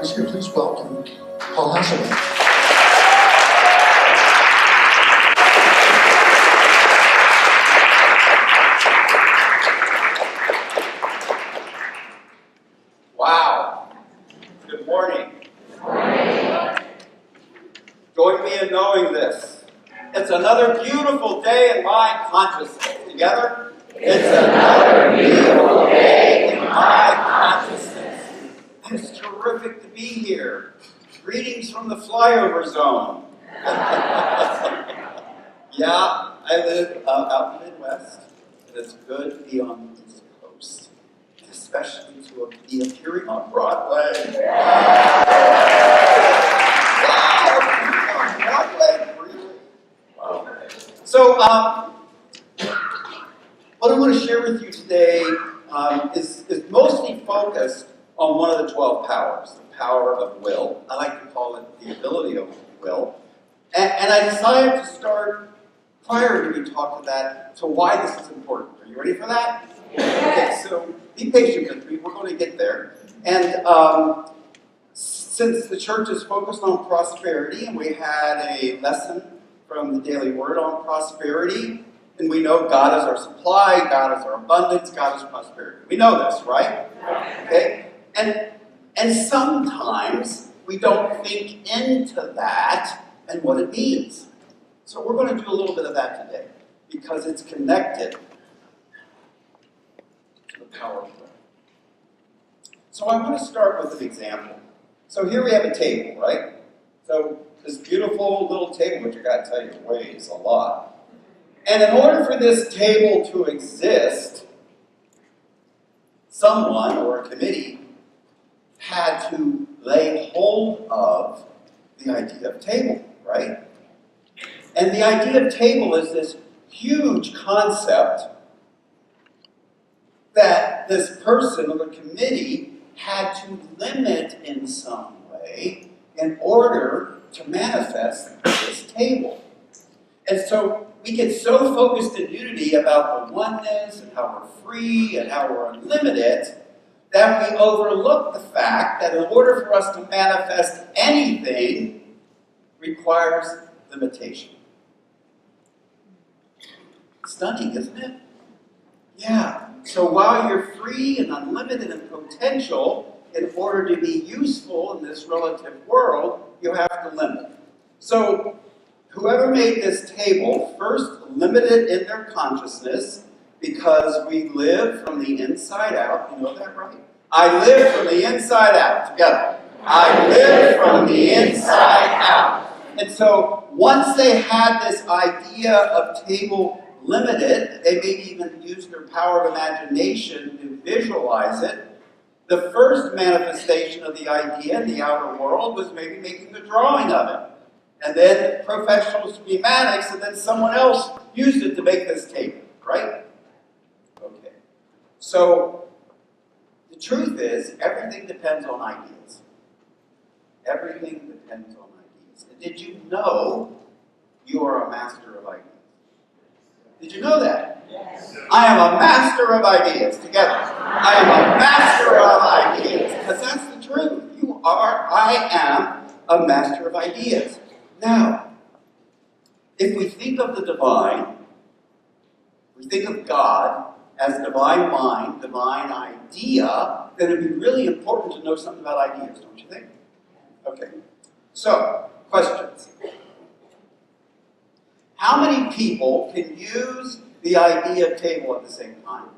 who's here, please welcome Paul Hasselman. Wow. Good morning. Join me in knowing this. It's another beautiful day in my consciousness. Together? It's another beautiful day in my consciousness. It's terrific to be here. Greetings from the flyover zone. Yeah, I live out in the Midwest, and it's good to be on the East Coast, especially to be appearing on Broadway. Wow, Broadway, really? Wow. So, what I want to share with you today is mostly focused on one of the 12 powers, the power of will. I like to call it the ability of will. And I decided to start, prior to we talk to that, to why this is important. Are you ready for that? Okay, so be patient with me. We're going to get there. And since the church is focused on prosperity, and we had a lesson from the Daily Word on prosperity, and we know God is our supply, God is our abundance, God is prosperity. We know this, right? Okay? And sometimes we don't think into that and what it means. So we're going to do a little bit of that today, because it's connected to the power of will. So I want to start with an example. So here we have a table, right? So this beautiful little table, which I got to tell you weighs a lot. And in order for this table to exist, someone or a committee had to lay hold of the idea of table, right? And the idea of table is this huge concept that this person or the committee had to limit in some way in order to manifest this table. And so we get so focused in unity about the oneness and how we're free and how we're unlimited that we overlook the fact that in order for us to manifest anything requires limitation. Stunning, isn't it? Yeah. So while you're free and unlimited in potential, in order to be useful in this relative world, you have to limit. So whoever made this table first limited in their consciousness, because we live from the inside out. You know that, right? I live from the inside out. Together. I live from the inside out. And so once they had this idea of table limited, they maybe even used their power of imagination to visualize it. The first manifestation of the idea in the outer world was maybe making a drawing of it. And then professional schematics, and then someone else used it to make this table, right? Okay. So the truth is, everything depends on ideas. Everything depends on ideas. And did you know you are a master of ideas? Did you know that? Yes. I am a master of ideas. Together. I am a master of ideas. Because that's the truth. You are, I am a master of ideas. Now, if we think of the divine, we think of God as divine mind, divine idea, then it would be really important to know something about ideas, don't you think? Okay. So, questions. How many people can use the idea of table at the same time?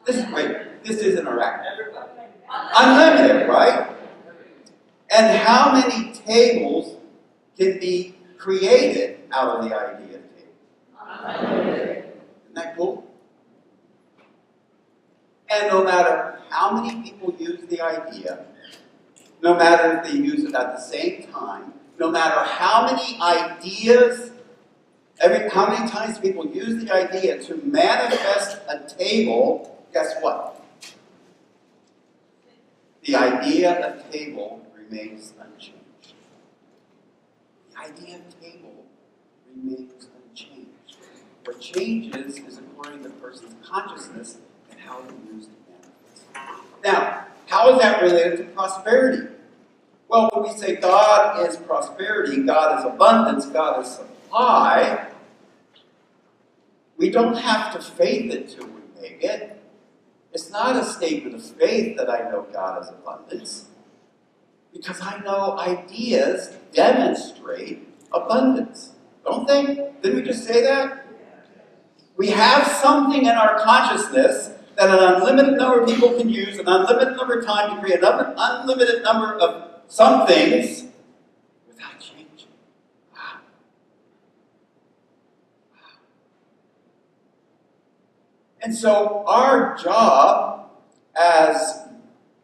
This is interactive. Unlimited, right? And how many tables can be created out of the idea of table? Isn't that cool? And no matter how many people use the idea, no matter if they use it at the same time, no matter how many ideas, how many times people use the idea to manifest a table, guess what? The idea of table remains unchanged. The idea of table remains unchanged. What changes is according to the person's consciousness and how they use the manifest. Now, How is that related to prosperity? Well, when we say God is prosperity, God is abundance, God is supply, we don't have to faith it till we make it. It's not a statement of faith that I know God is abundance, because I know ideas demonstrate abundance. Don't they? Didn't we just say that? We have something in our consciousness that an unlimited number of people can use, an unlimited number of time to create an unlimited number of some things without changing. Wow. And so our job as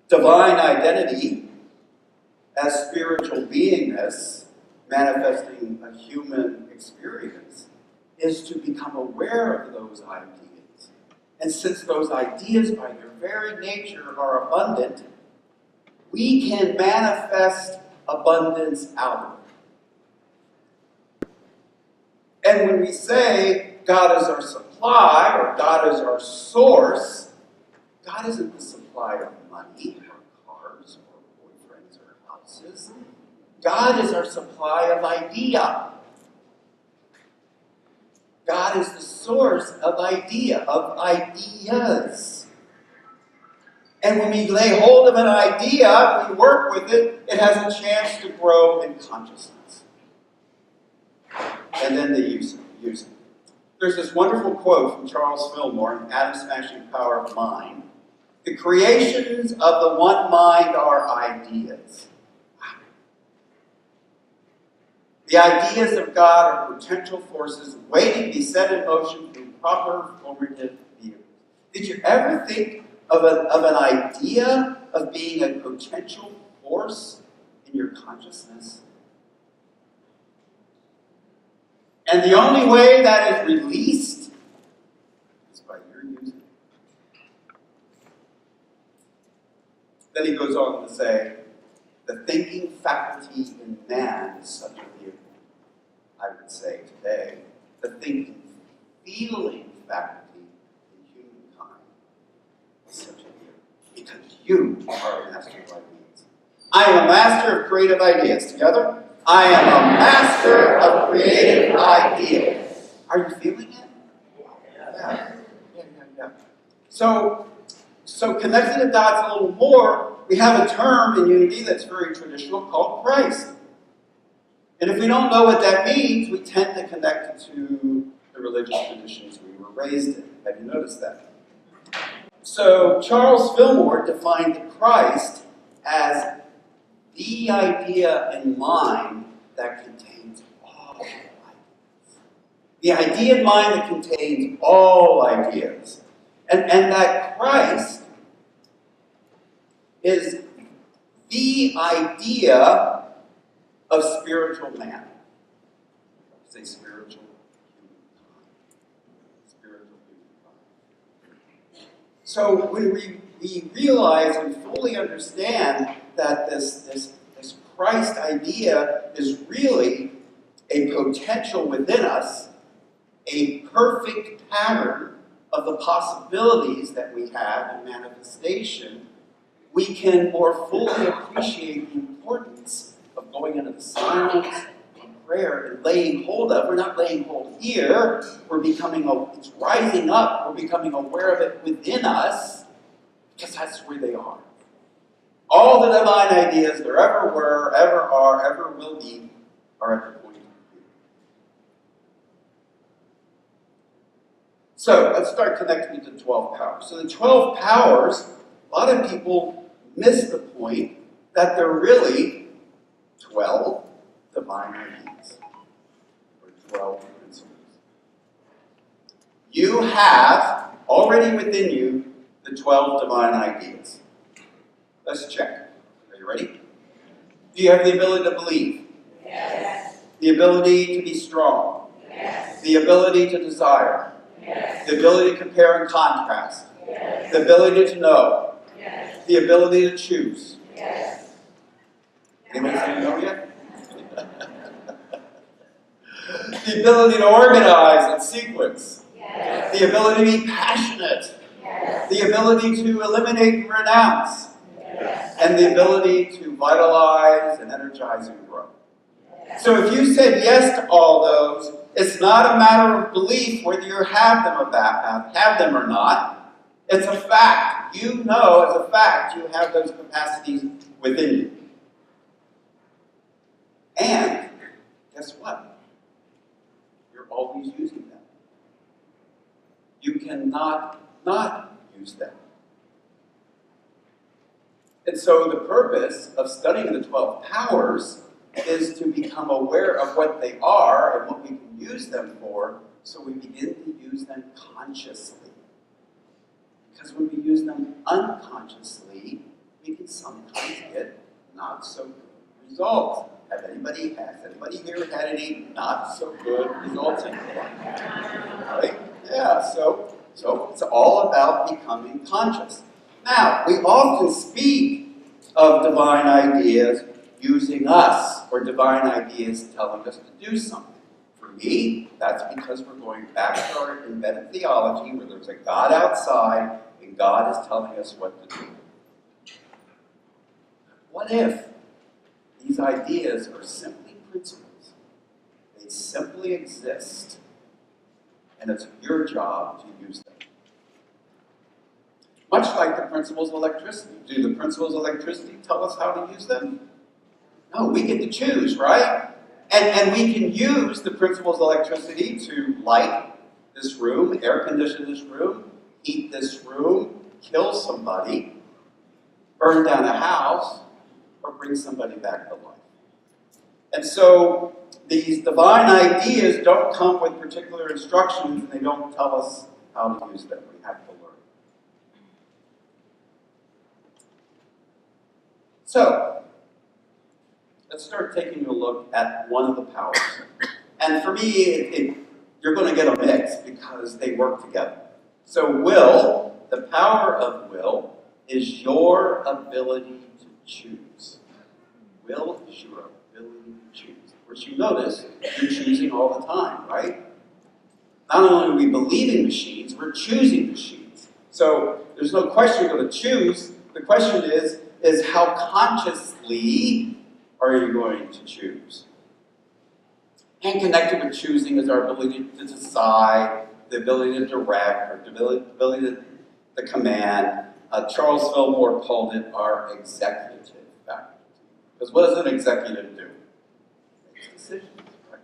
divine identity, as spiritual beingness, manifesting a human experience, is to become aware of those ideas. And since those ideas, by their very nature, are abundant, we can manifest abundance out of it. And when we say God is our supply, or God is our source, God isn't the supply of money, or cars, or boyfriends, or houses. God is our supply of idea. God is the source of ideas. And when we lay hold of an idea, we work with it, it has a chance to grow in consciousness. And then they use it. There's this wonderful quote from Charles Fillmore in Atom Smashing Power of Mind. The creations of the one mind are ideas. The ideas of God are potential forces waiting to be set in motion through proper formative vehicles. Did you ever think of an idea of being a potential force in your consciousness? And the only way that is released is by your using it. Then he goes on to say, the thinking faculty in man is such a vehicle. I would say today, the thinking, feeling faculty in humankind is such a vehicle. Because you are a master of ideas. I am a master of creative ideas. Together? I am a master of creative ideas. Are you feeling it? Yeah. So connecting the dots a little more, we have a term in Unity that's very traditional called Christ. And if we don't know what that means, we tend to connect it to the religious traditions we were raised in. Have you noticed that? So Charles Fillmore defined Christ as the idea in mind that contains all ideas. The idea in mind that contains all ideas. And that Christ is the idea of spiritual man. Say spiritual humankind. Spiritual humankind. So when we realize and fully understand that this Christ idea is really a potential within us, a perfect pattern of the possibilities that we have in manifestation, we can more fully appreciate the importance of going into the silence of prayer and laying hold of. We're not laying hold here. It's rising up. We're becoming aware of it within us, because that's where they are. All the divine ideas there ever were, ever are, ever will be, are at the point of view. So let's start connecting it to the 12 powers. So the 12 powers, a lot of people miss the point that they're really 12 divine ideas, or 12 principles. You have already within you the 12 divine ideas. Let's check. Are you ready? Do you have the ability to believe? Yes. The ability to be strong? Yes. The ability to desire? Yes. The ability to compare and contrast? Yes. The ability to know? Yes. The ability to choose? Yes. Anybody say no yet? The ability to organize and sequence. Yes. The ability to be passionate. Yes. The ability to eliminate and renounce. Yes. and the ability to vitalize and energize and grow. So if you said yes to all those, it's not a matter of belief whether you have them or not. It's a fact. You know as a fact you have those capacities within you. And guess what? You're always using them. You cannot not use them. And so the purpose of studying the 12 powers is to become aware of what they are and what we can use them for, so we begin to use them consciously. Because when we use them unconsciously, we can sometimes get not so good results. Has anybody here had any not so good results in your life? Right? Yeah, so it's all about becoming conscious. Now, we often speak of divine ideas using us, or divine ideas telling us to do something. For me, that's because we're going back to our embedded theology where there's a God outside and God is telling us what to do. What if these ideas are simply principles? They simply exist, and it's your job to use them. Much like the principles of electricity. Do the principles of electricity tell us how to use them? No, we get to choose, right? And we can use the principles of electricity to light this room, air condition this room, heat this room, kill somebody, burn down a house, or bring somebody back to life. And so these divine ideas don't come with particular instructions, and they don't tell us how to use them. We have to learn. So, let's start taking a look at one of the powers. And for me, you're going to get a mix because they work together. So will, the power of will, is your ability to choose. Will is your ability to choose. Of course, you notice you're choosing all the time, right? Not only do we believe in machines, we're choosing machines. So there's no question you're going to choose. The question is how consciously are you going to choose? And connected with choosing is our ability to decide, the ability to direct, or the ability to command. Charles Fillmore called it our executive faculty. Because what does an executive do? It makes decisions, right?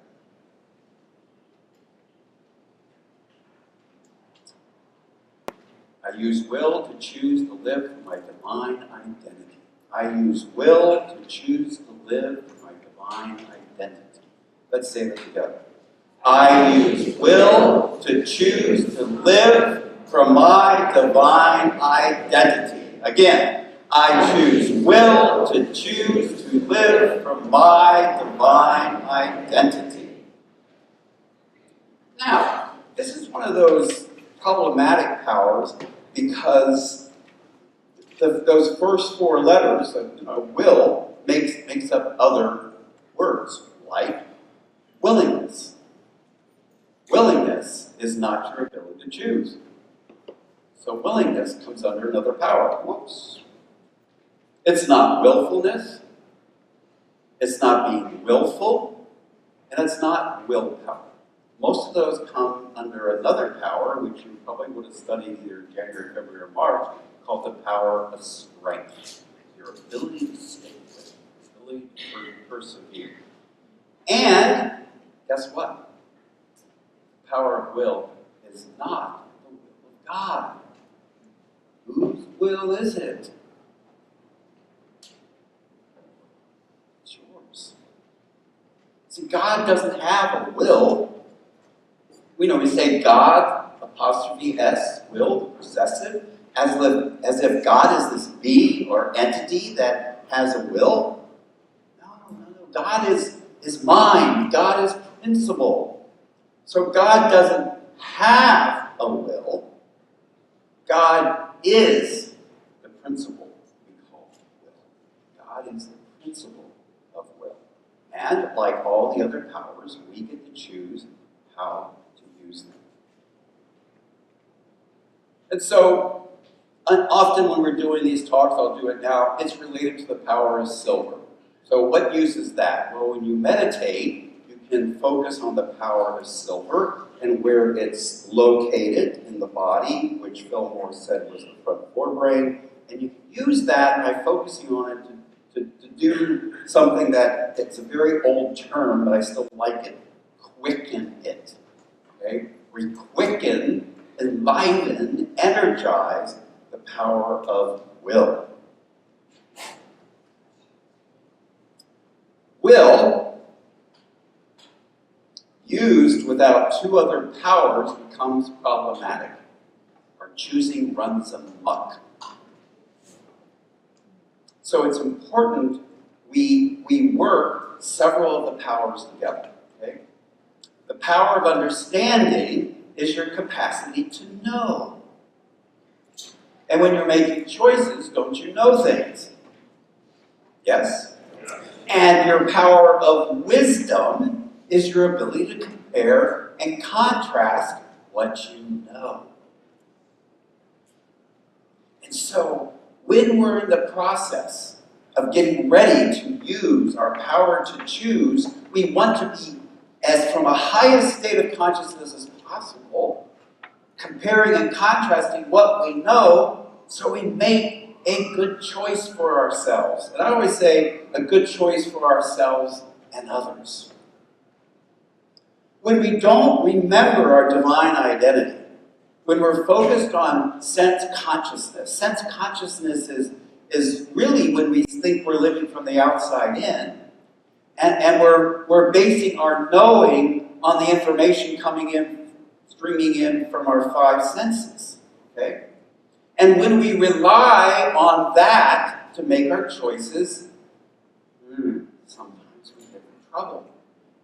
I use will to choose to live for my divine identity. I use will to choose to live for my divine identity. Let's say that together. I use will to choose to live for my divine identity. Again, I choose will to choose to live for my divine identity. Now, this is one of those problematic powers because those first four letters of will makes up other words, like willingness. Willingness is not your ability to choose. So willingness comes under another power. Whoops. It's not willfulness. It's not being willful. And it's not willpower. Most of those come under another power, which you probably would have studied either January, February, or March, called the power of strength. Your ability to stay with, your ability to persevere. And guess what? The power of will is not the will of God. Whose will is it? It's yours. See, God doesn't have a will. We say God, apostrophe S, will, the possessive, as if God is this being or entity that has a will. No. God is mind. God is principle. So God doesn't have a will. God is the principle we call will. God is the principle of will. And like all the other powers, we get to choose how to use them. And so, often when we're doing these talks, I'll do it now, it's related to the power of silver. So what use is that? Well, when you meditate, you can focus on the power of silver and where it's located in the body, which Fillmore said was the front forebrain. And you can use that by focusing on it to do something that, it's a very old term, but I still like it, quicken it. Okay? We quicken, enliven, energize the power of will. Will, used without two other powers, becomes problematic. Our choosing runs amok. So it's important we work several of the powers together. Okay? The power of understanding is your capacity to know. And when you're making choices, don't you know things? Yes? And your power of wisdom is your ability to compare and contrast what you know. And so, when we're in the process of getting ready to use our power to choose, we want to be as from a highest state of consciousness as possible, comparing and contrasting what we know so we make a good choice for ourselves. And I always say a good choice for ourselves and others. When we don't remember our divine identity, when we're focused on sense consciousness is really when we think we're living from the outside in, and we're basing our knowing on the information coming in, streaming in from our five senses. Okay? And when we rely on that to make our choices, sometimes we get in trouble.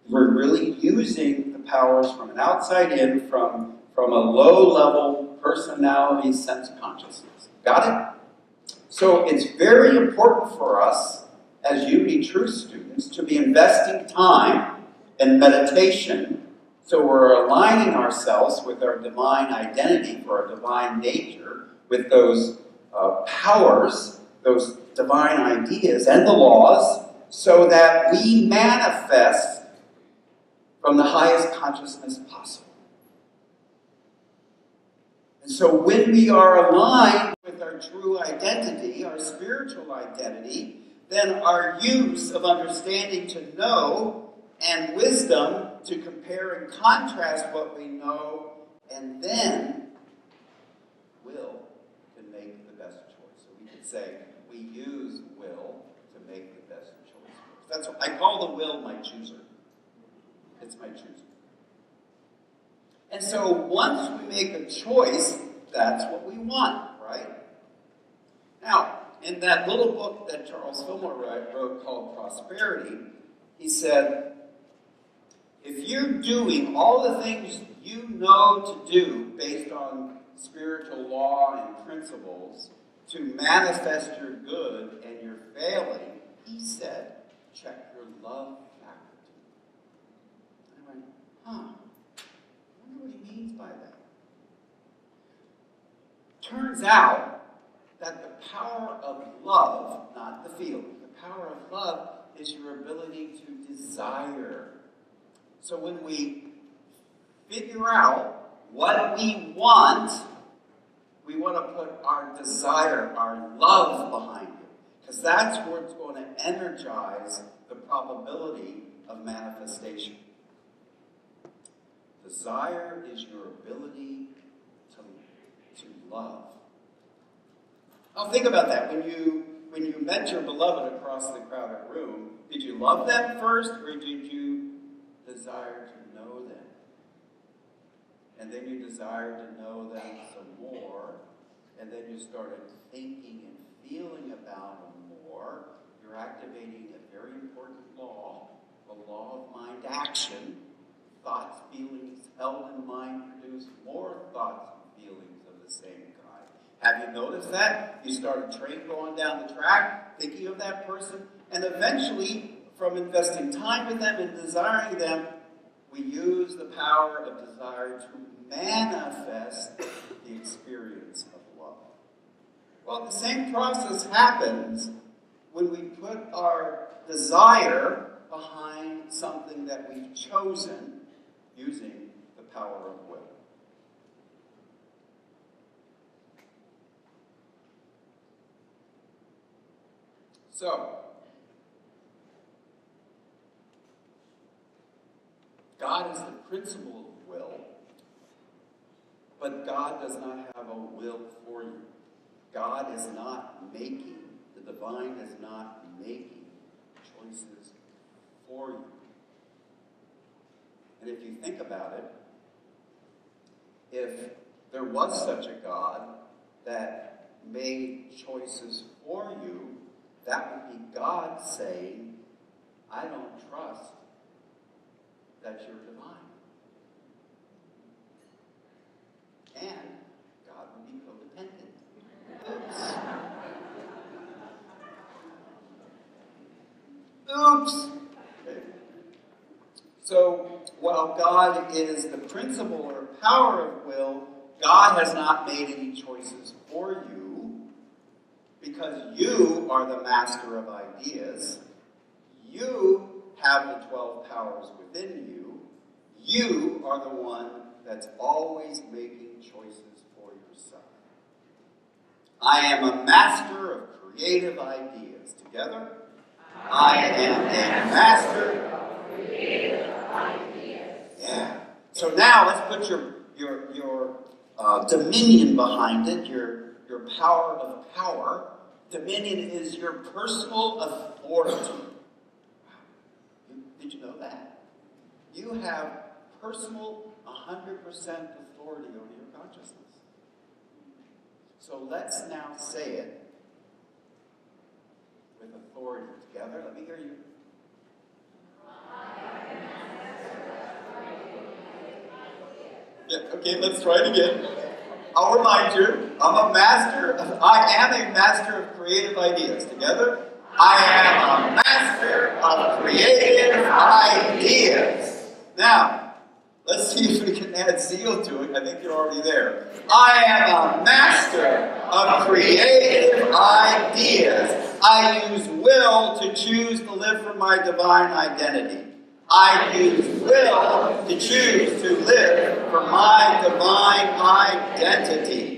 We're really using the powers from an outside in, from a low-level personality sense consciousness. Got it? So it's very important for us as Unity Truth students to be investing time in meditation so we're aligning ourselves with our divine identity, for our divine nature, with those powers, those divine ideas and the laws, so that we manifest from the highest consciousness possible. And so when we are aligned with our true identity, our spiritual identity, then our use of understanding to know and wisdom to compare and contrast what we know, and then will can make the best choice. So we could say we use will to make the best choice. That's what I call the will my chooser. It's my chooser. And so once we make a choice, that's what we want, right? Now, in that little book that Charles Fillmore wrote called Prosperity, he said, if you're doing all the things you know to do based on spiritual law and principles to manifest your good and you're failing, he said, check your love faculty. And I went, I wonder what he means by that. Turns out that the power of love, not the feeling, the power of love is your ability to desire. So when we figure out what we want to put our desire, our love behind it. Because that's where it's going to energize the probability of manifestation. Desire is your ability to love. Now think about that. When you met your beloved across the crowded room, did you love them first, or did you desire to know them? And then you desired to know them some more, and then you started thinking and feeling about them more. You're activating a very important law, the law of mind action. Thoughts, feelings held in mind produce more thoughts and feelings of the same kind. Have you noticed that? You start a train going down the track, thinking of that person, and eventually, from investing time with them and desiring them, we use the power of desire to manifest the experience of love. Well, the same process happens when we put our desire behind something that we've chosen using the power of will. So, God is the principle of will, but God does not have a will for you. God is not making, the divine is not making choices for you. And if you think about it, if there was such a God that made choices for you, that would be God saying, I don't trust that you're divine. And God would be codependent. Oops. Okay. So, while God is the principle or power of will, God has not made any choices for you because you are the master of ideas. You have the 12 powers within you. You are the one that's always making choices for yourself. I am a master of creative ideas. Together? I am a master of creative ideas. Yeah. So now let's put your dominion behind it, your power of power. Dominion is your personal authority. Did you know that? You have personal 100% authority over your consciousness. So let's now say it with authority together. Let me hear you. Yeah, okay, let's try it again. I'll remind you, I am a master of creative ideas. Together? I am a master of creative ideas. Now, let's see if we can add zeal to it. I think you're already there. I am a master of creative ideas. I use will to choose to live for my divine identity. I use will to choose to live for my divine identity.